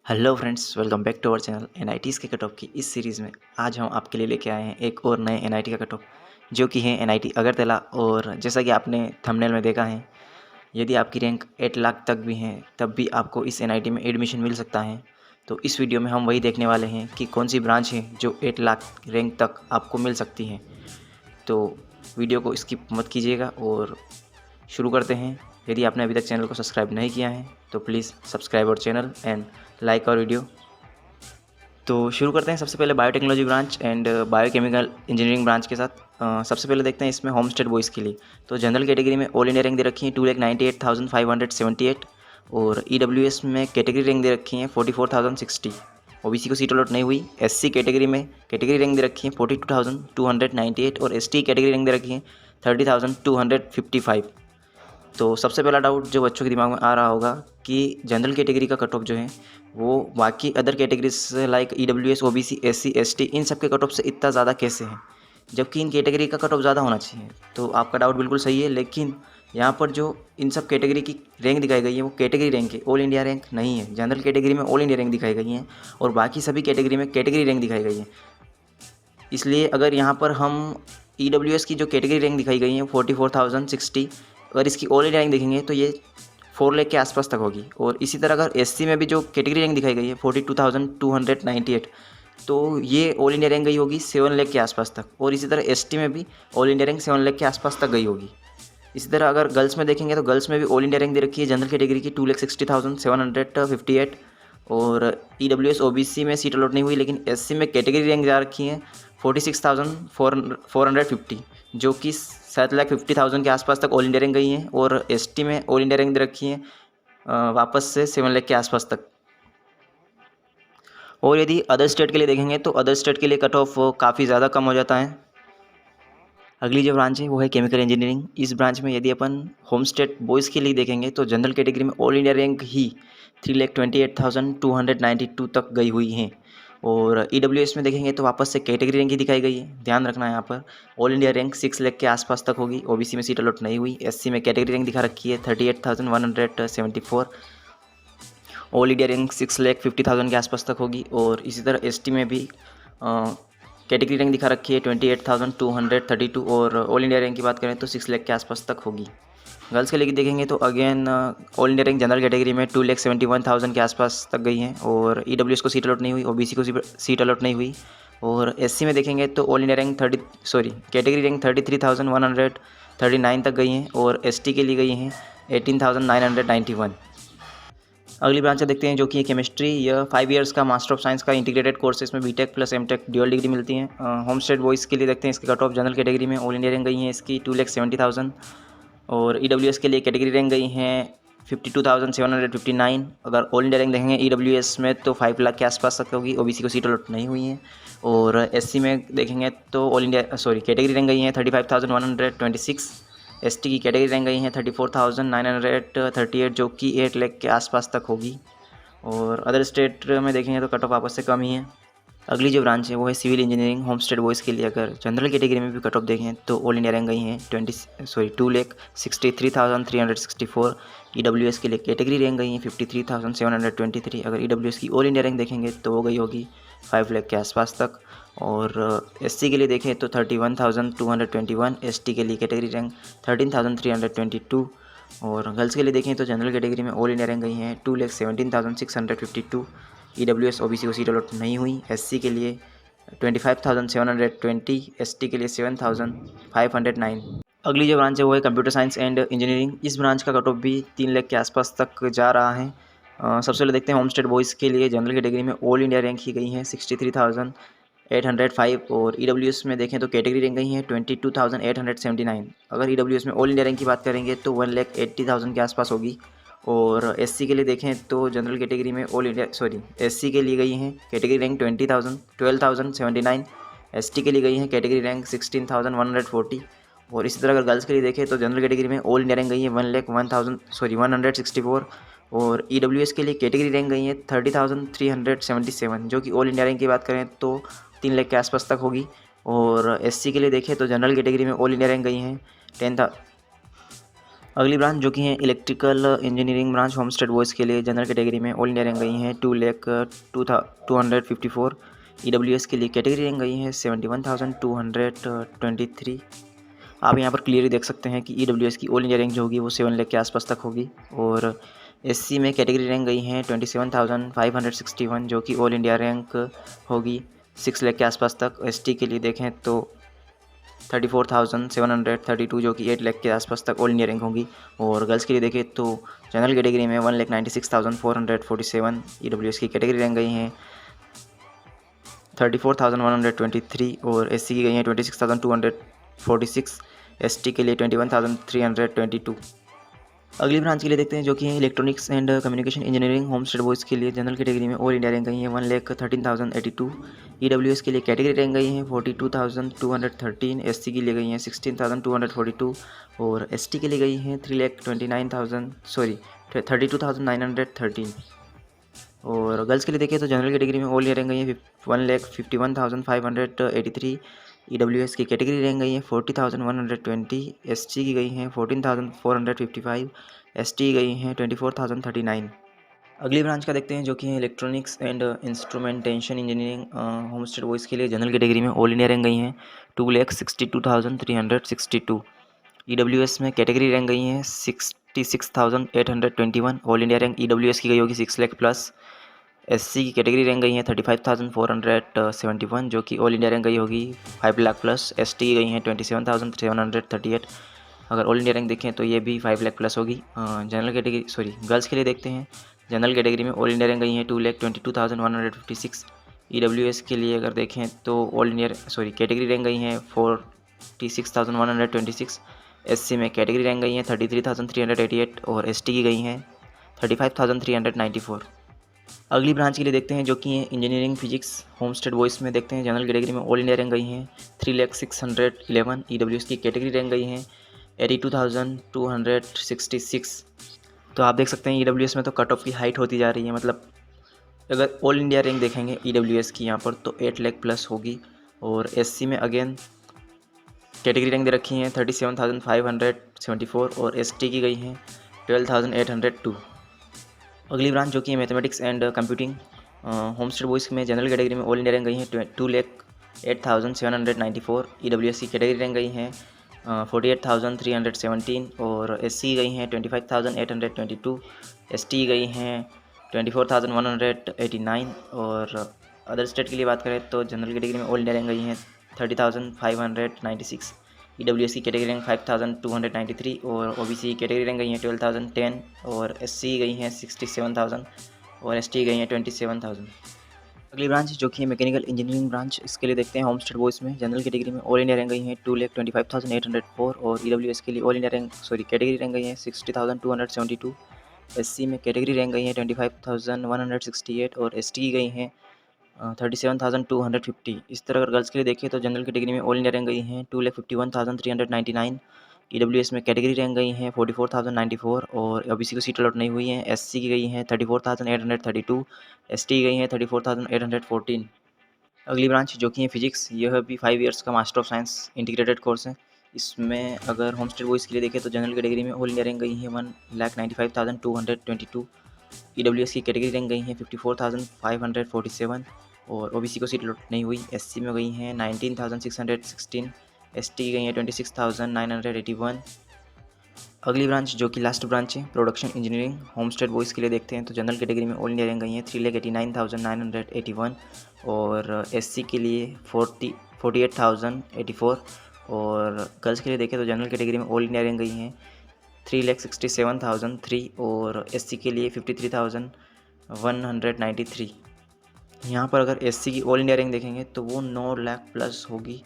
Hello friends, welcome back to our channel NITs के cut off की इस series में। आज हम आपके लिए लेके आए हैं एक और नए एनआईटी का कट ऑफ, जो कि है एनआईटी अगरतला। और जैसा कि आपने थंबनेल में देखा है, यदि आपकी रैंक 8 लाख तक भी है तब भी आपको इस एनआईटी में एडमिशन मिल सकता है। तो इस वीडियो में हम वही देखने वाले हैं कि कौन सी ब्रांच है जो 8 लाख रैंक तक आपको मिल सकती है। तो वीडियो को स्किप मत कीजिएगा और शुरू करते हैं। यदि आपने अभी तक चैनल को सब्सक्राइब नहीं किया है तो please subscribe our channel and like our video. तो शुरू करते हैं सबसे पहले biotechnology branch and biochemical engineering branch के साथ। सबसे पहले देखते हैं इसमें होमस्टेड बॉयज़ के लिए। तो जनरल कैटेगरी में ऑल इंडिया रैंक दे रखी है 2,98,578 और EWS में कैटेगरी रैंक दे रखी है 44,060। ओबीसी को सीट अलॉट नहीं हुई। SC कैटेगरी में कैटेगरी रैंक दे रखी है 42,298 और ST कैटेगरी रैंक दे रखी है 30,255। तो सबसे पहला डाउट जो बच्चों के दिमाग में आ रहा होगा कि जनरल कैटेगरी का कट ऑफ जो है वो बाकी other categories like EWS, OBC, SC, ST इन सब के कट ऑफ से इतना ज़्यादा कैसे है, जबकि इन कैटेगरी का कट ऑफ ज़्यादा होना चाहिए। तो आपका डाउट बिल्कुल सही है, लेकिन यहाँ पर जो इन सब कैटेगरी की रैंक दिखाई गई है वो कैटेगरी रैंक है, ऑल इंडिया रैंक नहीं है। जनरल कैटेगरी में ऑल इंडिया रैंक दिखाई गई है और बाकी सभी कैटेगरी में कैटेगरी रैंक दिखाई गई है। इसलिए अगर यहाँ पर हम EWS की जो कैटेगरी रैंक दिखाई गई है 44,060, अगर इसकी ऑल इंडिया रैंक देखेंगे तो ये 4 लाख के आसपास तक होगी। और इसी तरह अगर SC में भी जो कैटेगरी रैंक दिखाई गई है 42,298, तो ये ऑल इंडिया रैंक गई होगी 7 लाख के आसपास तक। और इसी तरह ST में भी ऑल इंडिया रैंक 7 लाख के आसपास तक गई होगी। इसी तरह अगर गर्ल्स में देखेंगे तो गर्ल्स में भी ऑल इंडिया रैंक दे रखी है जनरल कैटेगरी की 2,60,758 और EWS OBC में सीट अलॉट नहीं हुई, लेकिन SC में कैटेगरी रैंक जा रखी है 46,450, जो कि 7,50,000 के आसपास तक ऑल इंडिया रैंक गई हैं। और ST में ऑल इंडिया रैंक दे रखी है वापस से 7 लाख के आसपास तक। और यदि अदर स्टेट के लिए देखेंगे तो अदर स्टेट के लिए कट ऑफ काफ़ी ज़्यादा कम हो जाता है। अगली जो ब्रांच है वो है केमिकल इंजीनियरिंग। इस ब्रांच में यदि अपन होम स्टेट बॉयज़ के लिए देखेंगे तो जनरल कैटेगरी में ऑल इंडिया रैंक ही 3,28,292 तक गई हुई हैं। और EWS में देखेंगे तो वापस से कैटेगरी रैंक ही दिखाई गई है। ध्यान रखना है यहाँ पर ऑल इंडिया रैंक 6 लाख के आसपास तक होगी। OBC में सीट अलॉट नहीं हुई। SC में कैटेगरी रैंक दिखा रखी है 38,174। ऑल इंडिया रैंक 6,50,000 के आसपास तक होगी। और इसी तरह ST में भी कैटेगरी रैंक दिखा रखी है 28,232 और ऑल इंडिया रैंक की बात करें तो 6 लाख के आसपास तक होगी। गर्ल्स के लिए देखेंगे तो again all India rank general category में 2,71,000 के आसपास तक गई हैं। और EWS को सीट अलॉट नहीं हुई, OBC को सीट अलॉट नहीं हुई। और SC में देखेंगे तो all India rank category rank 33,139 तक गई हैं और ST के लिए गई हैं 18,991। अगली ब्रांच देखते हैं जो कि केमिस्ट्री। यह 5 इयर्स का मास्टर ऑफ साइंस का इंटीग्रेटेड कोर्स है। इसमें BTech plus MTech dual degree मिलती है। होम स्टेट बॉयज़ के लिए देखते हैं इसके कट ऑफ जनरल कैटेगरी में ऑल इंडिया रैंक गई हैं इसकी 2,70,000 और EWS के लिए कैटेगरी रैंक गई हैं 52,759। अगर ऑल इंडिया रैंक देखेंगे EWS में तो 5 लाख के आसपास तक होगी। OBC को सीट अलॉट नहीं हुई है। और SC में देखेंगे तो कैटेगरी रैंक गई हैं 35,126। ST की कैटेगरी रैंक गई हैं 34,938, जो कि 8 लाख के आसपास तक होगी। और अदर स्टेट में देखेंगे तो कट ऑफ आपस से कम ही है। अगली जो ब्रांच है वो है civil engineering. Home state boys के लिए अगर जनरल कैटेगरी में भी कट ऑफ देखें तो ऑल इंडिया रैंक गई हैं 2,63,364। EWS के लिए कैटेगरी रैंक गई हैं 53,723। अगर EWS की ऑल इंडिया रैंक देखेंगे तो वो गई होगी 5 लाख के आसपास तक। और SC के लिए देखें तो 31,221। ST के लिए कैटेगरी रैंक 13,322। और गर्ल्स के लिए देखें तो जनरल कैटेगरी में ऑल इंडिया रैंक गई हैं 2,17,652। EWS OBC को सीट अलॉट नहीं हुई। SC के लिए 25,720। ST के लिए 7,509। अगली जो ब्रांच है वो है कंप्यूटर साइंस एंड इंजीनियरिंग। इस ब्रांच का कट ऑफ भी 3 लाख के आसपास तक जा रहा है। सबसे पहले देखते हैं होम स्टेट बॉयज़ के लिए जनरल कैटेगरी में ऑल इंडिया रैंक ही गई हैं 63,805 और EWS में देखें तो कैटेगरी रैंक गई हैं 22,879। अगर EWS में ऑल इंडिया रैंक की बात करेंगे तो 1,80,000 के आसपास होगी। और SC के लिए देखें तो जनरल कैटेगरी में SC के लिए गई हैं कैटेगरी रैंक 12,079। ST के लिए गई हैं कैटेगरी रैंक 16,140। और इसी तरह अगर गर्ल्स के लिए देखें तो जनरल कैटेगरी में ऑल इंडिया रैंक गई है 1,64। और EWS के लिए कैटेगरी रैंक गई है 30,377, जो कि ऑल इंडिया रैंक की बात करें तो 3 लाख के आसपास तक होगी। और SC के लिए देखें तो जनरल कैटेगरी में ऑल इंडिया रैंक गई हैं अगली ब्रांच जो कि है electrical engineering branch homestead boys के लिए जनरल कैटेगरी में ऑल इंडिया रैंक गई हैं 2,0254। EWS के लिए कैटेगरी रैंक गई है 71,223। आप यहाँ पर क्लियरली देख सकते हैं कि EWS की ऑल इंडिया रैंक जो होगी वो 7 लाख के आसपास तक होगी। और SC में कैटेगरी रैंक गई हैं 27,561 जो कि ऑल इंडिया रैंक होगी 6 लाख के आसपास तक। ST के लिए देखें तो 34,732 जो कि 8 लाख के आसपास तक ऑल इंडिया रैंक होंगी। और गर्ल्स के लिए देखें तो जनरल कैटेगरी में 1,96,447 EWS की कैटेगरी रैंक गई हैं 34,123 और SC की गई हैं 26,246, ST के लिए 21,322। अगली ब्रांच के लिए देखते हैं जो कि है electronics and communication engineering homestead boys के लिए जनरल कैटेगरी में ऑल इंडिया रैंक गई है 1,13,082। EWS के लिए कैटेगरी रैंक गई है 42,213, SC की लिए गई हैं 16,242 और ST के लिए गई हैं 32,913। और गर्ल्स के लिए देखिए तो जनरल कैटेगरी में ऑल इंडिया रैंक गई है 1,51,583। EWS की कैटेगरी रैंक गई है 40,120, ST की गई हैं 14,455, ST की गई हैं 24,039। अगली ब्रांच का देखते हैं जो कि है electronics and instrumentation engineering homestead boys के लिए जनरल कैटेगरी में ऑल इंडिया रैंक गई हैं 2,62,362। EWS में कैटेगरी रैंक गई हैं 66,821, ऑल इंडिया रैंक EWS की गई होगी 6 लाख प्लस। SC की कैटेगरी रैंक गई हैं 35,471 जो कि ऑल इंडिया रैंक गई होगी 5 लाख प्लस। ST की गई हैं 27,738। अगर ऑल इंडिया रैंक देखें तो ये भी 5 लाख प्लस होगी। जनरल कैटेगरी गर्ल्स के लिए देखते हैं जनरल कैटेगरी में ऑल इंडिया रैंक गई हैं 2,22,156। EWS के लिए अगर देखें तो ऑल इंडिया कैटेगरी रैंक गई हैं 46,126। SC में कैटेगरी रैंक गई हैं 33,388 और ST की गई हैं 35,394। अगली ब्रांच के लिए देखते हैं जो कि है इंजीनियरिंग फिजिक्स होमस्टेड बॉयज़ में देखते हैं जनरल कैटेगरी में ऑल इंडिया रैंक गई हैं 3,611। EWS की कैटेगरी रैंक गई हैं 82,266। तो आप देख सकते हैं EWS में तो कट ऑफ की हाइट होती जा रही है, मतलब अगर ऑल इंडिया रैंक देखेंगे EWS की यहाँ पर तो 8 लाख प्लस होगी। और SC में अगेन कैटेगरी रैंक दे रखी हैं 37,574 और ST की गई हैं 12,802। अगली ब्रांच जो कि mathematics and computing homestead boys में जनरल कैटेगरी में ऑल इंडिया रैंक गई हैं 2,08,794। EWS की कैटेगरी रैंक गई हैं 48,317 और SC गई हैं 25,822, ST गई हैं 24,189। और अदर स्टेट के लिए बात करें तो जनरल कैटेगरी में ऑल इंडिया रैंक गई हैं 30,596। EWS की कैटेगरी रैंक 5,293 और OBC की कैटेगरी रैंक गई हैं 12,010 और SC गई हैं 67,000 और ST गई हैं 27,000। अगली ब्रांच जो कि मैकेनिकल इंजीनियरिंग ब्रांच, इसके लिए देखते हैं होमस्टेड बॉयज़ में जनरल कैटेगरी में ऑल इंडिया रैंक गई हैं 2,25,804 और EWS के लिए all India rank category rank गई हैं 60,272। SC में कैटेगरी रैंक गई हैं 25,168 और ST की गई हैं 37,250। इस तरह अगर गर्ल्स के लिए देखें तो जनरल कैटेगरी में ऑल इंडिया रैंक गई हैं 2,51,399। EWS में कैटेगरी रैंक गई हैं 44,094 और OBC को सीट अलॉट नहीं हुई हैं। SC की गई हैं 34,832, ST की गई हैं 34,814। अगली ब्रांच जो कि है फिजिक्स, यह भी 5 ईयर्स का master of science integrated course है। इसमें अगर होमस्टेड बॉयज़ के लिए देखें तो जनरल कैटेगरी में ऑल इंडिया रैंक गई है 1,95,222। EWS की कैटेगरी रैंक गई हैं 54,547 और OBC को सीट अलॉट नहीं हुई। SC में गई हैं 19,616, ST की गई हैं 26,981। अगली ब्रांच जो कि लास्ट ब्रांच है प्रोडक्शन इंजीनियरिंग होमस्टेड बॉयज़ के लिए देखते हैं तो जनरल कैटेगरी में ऑल इंडिया रैंक गई हैं 3,89,981 और SC के लिए 48,084 और गर्ल्स के लिए देखें तो जनरल कैटेगरी में ऑल इंडिया रैंक गई हैं 3,67,003 और SC के लिए 53,193। यहाँ पर अगर SC की ऑल इंडिया रैंक देखेंगे तो वो 9 लाख प्लस होगी।